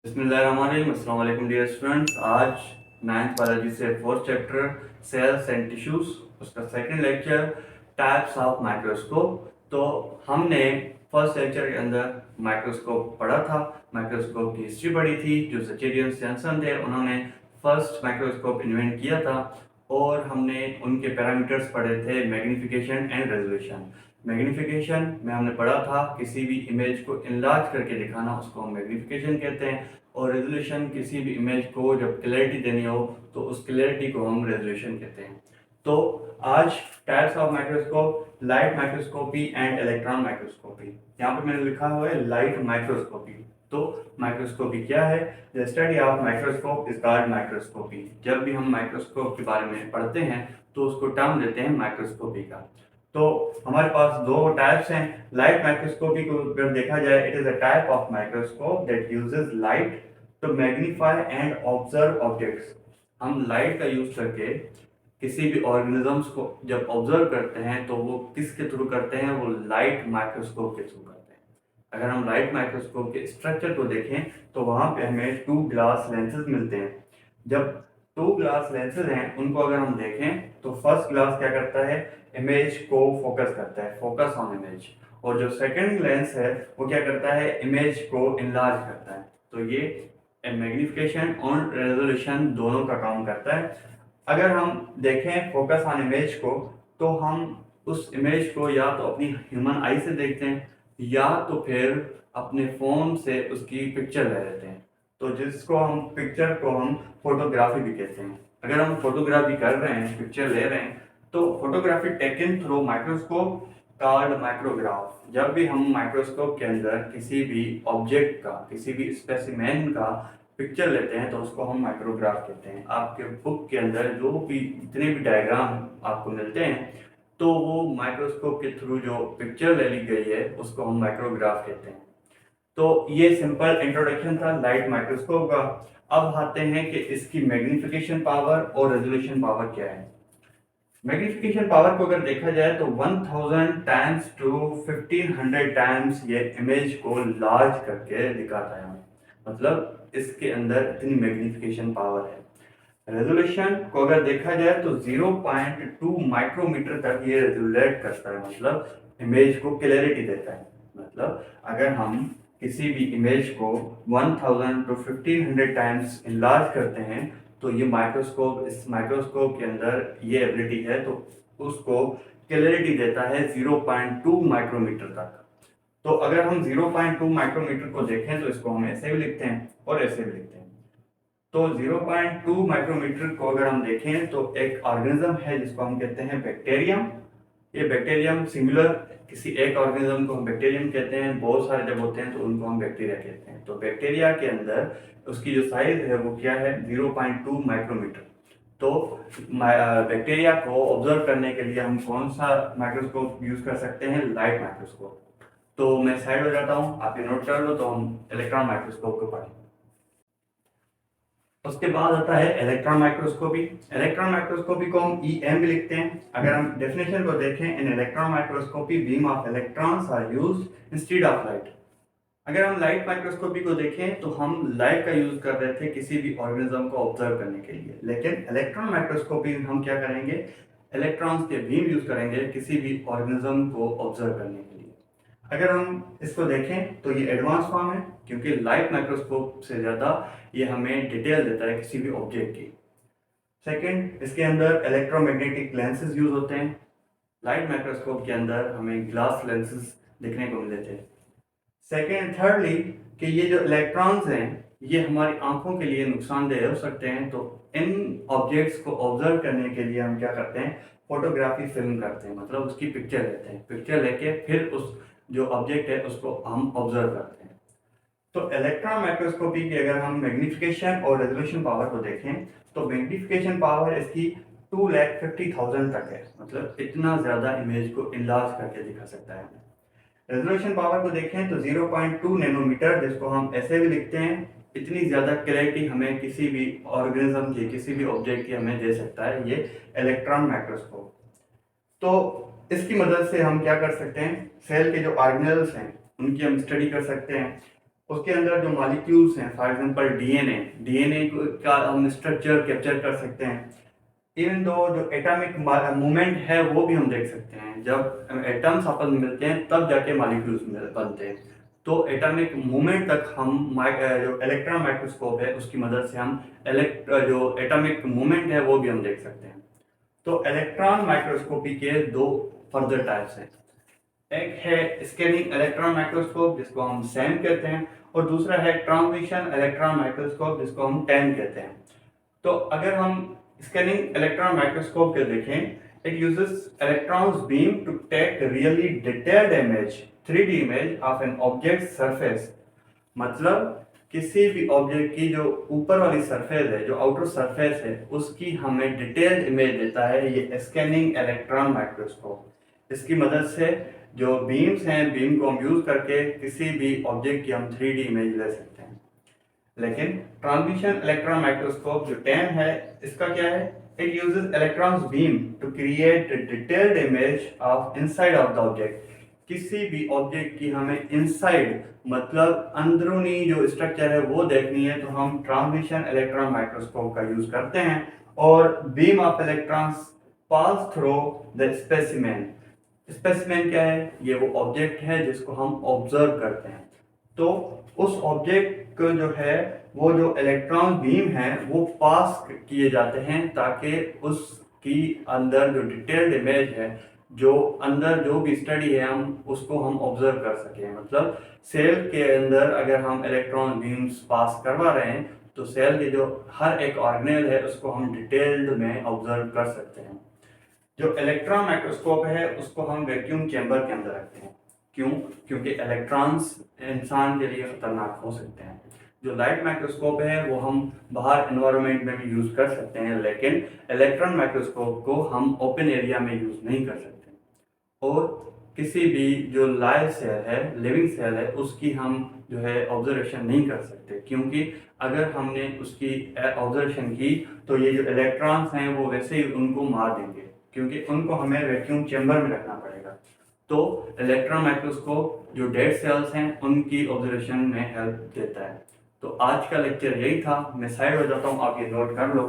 बिस्मिल्लाहिर्रहमानिर्रहीम। अस्सलाम वालेकुम डियर स्टूडेंट्स। आज 9th बायोलॉजी से 4th chapter cells and tissues, उसका second lecture types of microscope. तो हमने फर्स्ट लेक्चर के अंदर माइक्रोस्कोप पढ़ा था, माइक्रोस्कोप की हिस्ट्री पढ़ी थी। जो सचेरियन जॉनसन थे उन्होंने फर्स्ट माइक्रोस्कोप इन्वेंट किया था और हमने उनके पैरामीटर्स पढ़े थे, मैग्नीफिकेशन एंड रेजोल्यूशन। मैग्नीफिकेशन में हमने पढ़ा था किसी भी इमेज को इनलार्ज करके दिखाना, उसको हम मैग्नीफिकेशन कहते हैं। और रेजोल्यूशन किसी भी इमेज को जब क्लैरिटी देनी हो तो उस क्लैरिटी को हम रेजोल्यूशन कहते हैं। तो आज types of microscope, light microscopy and electron microscopy. यहाँ पे मैंने लिखा हुआ है लाइट माइक्रोस्कोपी। तो माइक्रोस्कोपी क्या है? The study of microscope is called microscopy. जब भी हम माइक्रोस्कोप के बारे में पढ़ते हैं तो उसको टर्म देते हैं माइक्रोस्कोपी का। तो हमारे पास दो टाइप्स हैं। लाइट माइक्रोस्कोपी को अगर देखा जाए, it is a type of microscope that uses light to magnify and observe objects. हम लाइट का यूज करके किसी भी ऑर्गेनिजम्स को जब ऑब्जर्व करते हैं तो वो किसके थ्रू करते हैं? वो लाइट माइक्रोस्कोप के थ्रू करते हैं। अगर हम लाइट माइक्रोस्कोप के स्ट्रक्चर को देखें तो वहां पे हमें टू ग्लास लेंसेज मिलते हैं। जब टू ग्लास लेंसेज हैं उनको अगर हम देखें तो फर्स्ट ग्लास क्या करता है? इमेज को फोकस करता है, फोकस ऑन इमेज। और जो सेकंड लेंस है वो क्या करता है? इमेज को इनलार्ज करता है। तो ये मैग्नीफिकेशन और रेजोल्यूशन दोनों का काम करता है। अगर हम देखें फोकस ऑन इमेज को तो हम उस इमेज को या तो अपनी ह्यूमन आई से देखते हैं या तो फिर अपने फोन से उसकी पिक्चर ले लेते हैं। तो जिसको हम पिक्चर को हम फोटोग्राफी भी कहते हैं। अगर हम फोटोग्राफी कर रहे हैं, पिक्चर ले रहे हैं, तो photography taken through microscope called micrograph. जब भी हम माइक्रोस्कोप के अंदर किसी भी ऑब्जेक्ट का, किसी भी स्पेसिमेन का पिक्चर लेते हैं तो उसको हम माइक्रोग्राफ कहते हैं। आपके बुक के अंदर जो भी जितने भी डायग्राम आपको मिलते हैं तो वो माइक्रोस्कोप के थ्रू जो पिक्चर ले ली गई है उसको हम माइक्रोग्राफ कहते हैं। तो ये सिंपल इंट्रोडक्शन था लाइट माइक्रोस्कोप का। अब आते हैं कि इसकी मैग्नीफिकेशन पावर और रेजोल्यूशन पावर क्या है। मैग्नीफिकेशन पावर को अगर देखा जाए तो 1000 टाइम्स टू 1500 टाइम्स ये इमेज को लार्ज करके दिखाता है हमें। मतलब इसके अंदर इतनी मैग्नीफिकेशन पावर है। रेजोल्यूशन को अगर देखा जाए तो 0.2 माइक्रोमीटर तक ये रेजोलेट करता है, मतलब इमेज को क्लैरिटी देता है। मतलब अगर हम किसी भी इमेज को 1000 टू 1500 टाइम्स इनलार्ज करते हैं तो ये माइक्रोस्कोप, इस माइक्रोस्कोप के अंदर ये एबिलिटी है तो उसको क्लैरिटी देता है 0.2 माइक्रोमीटर तक। तो अगर हम 0.2 माइक्रोमीटर को देखें तो इसको हम ऐसे भी लिखते हैं और ऐसे भी लिखते हैं। तो 0.2 माइक्रोमीटर को अगर हम देखें तो एक ऑर्गेनिज्म है जिसको हम कहते हैं बैक्टीरियम। ये बैक्टीरियम सिंगुलर, किसी एक ऑर्गेनिज्म को हम बैक्टीरियम कहते हैं, बहुत सारे जब होते हैं तो उनको हम बैक्टीरिया कहते हैं। तो बैक्टीरिया के अंदर उसकी जो साइज है वो क्या है? 0.2 माइक्रोमीटर। तो बैक्टीरिया को ऑब्जर्व करने के लिए हम कौन सा माइक्रोस्कोप यूज कर सकते हैं? Light microscope. तो मैं साइड हो जाता हूँ, आप ये नोट कर लो। तो हम इलेक्ट्रॉन माइक्रोस्कोप को पढ़ें। उसके बाद आता है इलेक्ट्रॉन माइक्रोस्कोपी। इलेक्ट्रॉन माइक्रोस्कोपी को हम EM भी लिखते हैं। अगर हम डेफिनेशन को देखें, in electron microscopy beam of electrons are used instead of light. अगर हम लाइट माइक्रोस्कोपी को देखें तो हम लाइट का यूज कर रहे थे किसी भी ऑर्गेनिज्म को ऑब्जर्व करने के लिए, लेकिन इलेक्ट्रॉन माइक्रोस्कोपी में हम क्या करेंगे? इलेक्ट्रॉन्स के बीम यूज करेंगे किसी भी ऑर्गेनिज्म को ऑब्जर्व करने के लिए। अगर हम इसको देखें तो ये एडवांस फॉर्म है क्योंकि लाइट माइक्रोस्कोप से ज़्यादा ये हमें डिटेल देता है किसी भी ऑब्जेक्ट की। सेकंड, इसके अंदर इलेक्ट्रोमैग्नेटिक लेंसेज यूज होते हैं। लाइट माइक्रोस्कोप के अंदर हमें ग्लास लेंसेज देखने को मिले थे। सेकेंड, थर्डली कि ये जो इलेक्ट्रॉन्स हैं ये हमारी आंखों के लिए नुकसानदेह हो सकते हैं। तो इन ऑब्जेक्ट्स को ऑब्जर्व करने के लिए हम क्या करते हैं? फोटोग्राफी फिल्म करते हैं, मतलब उसकी पिक्चर लेते हैं। पिक्चर लेके फिर उस जो ऑब्जेक्ट है उसको हम ऑब्जर्व करते हैं। तो इलेक्ट्रॉन माइक्रोस्कोपी की अगर हम मैग्नीफिकेशन और रेजोल्यूशन पावर को देखें तो मैग्नीफिकेशन पावर इसकी 2,50,000 तक है, मतलब इतना ज़्यादा इमेज को इनलार्ज करके दिखा सकता है। रेजोल्यूशन पावर को देखें तो 0.2 नैनोमीटर, जिसको हम ऐसे भी लिखते हैं, इतनी ज़्यादा क्लैरिटी हमें किसी भी ऑर्गेनिज्म की, किसी भी ऑब्जेक्ट की हमें दे सकता है ये इलेक्ट्रॉन माइक्रोस्कोप। तो इसकी मदद से हम क्या कर सकते हैं? सेल के जो ऑर्गेनेल्स हैं उनकी हम स्टडी कर सकते हैं उसके अंदर जो मॉलिक्यूल्स हैं, फॉर एग्जांपल डीएनए का हम स्ट्रक्चर कैप्चर कर सकते हैं। इवन दो जो एटॉमिक मूवमेंट है वो भी हम देख सकते हैं। जब एटम्स आपस में मिलते हैं तब जाके मॉलिक्यूल्स बनते हैं। तो एटॉमिक मूवमेंट तक हम जो इलेक्ट्रॉन माइक्रोस्कोप है उसकी मदद से हम जो एटॉमिक मूवमेंट है वो भी हम देख सकते हैं। तो इलेक्ट्रॉन माइक्रोस्कोपी के दो फर्दर टाइप्स हैं। एक है स्कैनिंग इलेक्ट्रॉन माइक्रोस्कोप जिसको हम सैम कहते हैं, और दूसरा है ट्रांसमिशन इलेक्ट्रॉन माइक्रोस्कोप जिसको हम टैन कहते हैं। तो अगर हम स्कैनिंग इलेक्ट्रॉन माइक्रोस्कोप के देखें, it uses electrons beam to take really detailed image 3D image of an object surface। मतलब किसी भी ऑब्जेक्ट की जो ऊपर वाली सरफेस है, जो आउटर सरफेस है, उसकी हमें डिटेल्ड इमेज देता है ये स्कैनिंग इलेक्ट्रॉन माइक्रोस्कोप। इसकी मदद से जो बीम्स हैं, बीम को हम यूज करके किसी भी ऑब्जेक्ट की हम 3D इमेज ले सकते हैं। लेकिन ट्रांसमिशन इलेक्ट्रॉन माइक्रोस्कोप जो टैन है, इसका क्या है? It uses electrons beam to create detailed image of inside of the object. किसी भी ऑब्जेक्ट की हमें इनसाइड मतलब अंदरूनी जो स्ट्रक्चर है वो देखनी है तो हम ट्रांसमिशन इलेक्ट्रॉन माइक्रोस्कोप का यूज करते हैं, और beam of electrons pass through the specimen. Specimen क्या है? ये वो ऑब्जेक्ट है जिसको हम ऑब्जर्व करते हैं। तो उस ऑब्जेक्ट को जो है वो जो इलेक्ट्रॉन बीम है वो पास किए जाते हैं ताकि उसकी अंदर जो डिटेल्ड इमेज है, जो अंदर जो भी स्टडी है, हम उसको हम ऑब्जर्व कर सकें। मतलब सेल के अंदर अगर हम इलेक्ट्रॉन बीम्स पास करवा रहे हैं तो सेल के जो हर एक ऑर्गेनेल है उसको हम डिटेल्ड में ऑब्जर्व कर सकते हैं। जो इलेक्ट्रॉन माइक्रोस्कोप है उसको हम वैक्यूम चैम्बर के अंदर रखते हैं। क्यों? क्योंकि इलेक्ट्रॉन्स इंसान के लिए खतरनाक हो सकते हैं। जो लाइट माइक्रोस्कोप है वो हम बाहर एनवायरनमेंट में भी यूज कर सकते हैं, लेकिन इलेक्ट्रॉन माइक्रोस्कोप को हम ओपन एरिया में यूज नहीं कर सकते। और किसी भी जो लाइव सेल है, लिविंग सेल है, उसकी हम जो है ऑब्जर्वेशन नहीं कर सकते, क्योंकि अगर हमने उसकी ऑब्जर्वेशन की तो ये जो इलेक्ट्रॉन्स हैं वो वैसे ही उनको मार देंगे, क्योंकि उनको हमें वैक्यूम चैम्बर में रखना पड़ेगा। तो इलेक्ट्रॉन माइक्रोस्कोप जो डेड सेल्स हैं उनकी ऑब्जर्वेशन में हेल्प देता है। तो आज का लेक्चर यही था। मैं साइड हो जाता हूँ, आप ये नोट कर लो।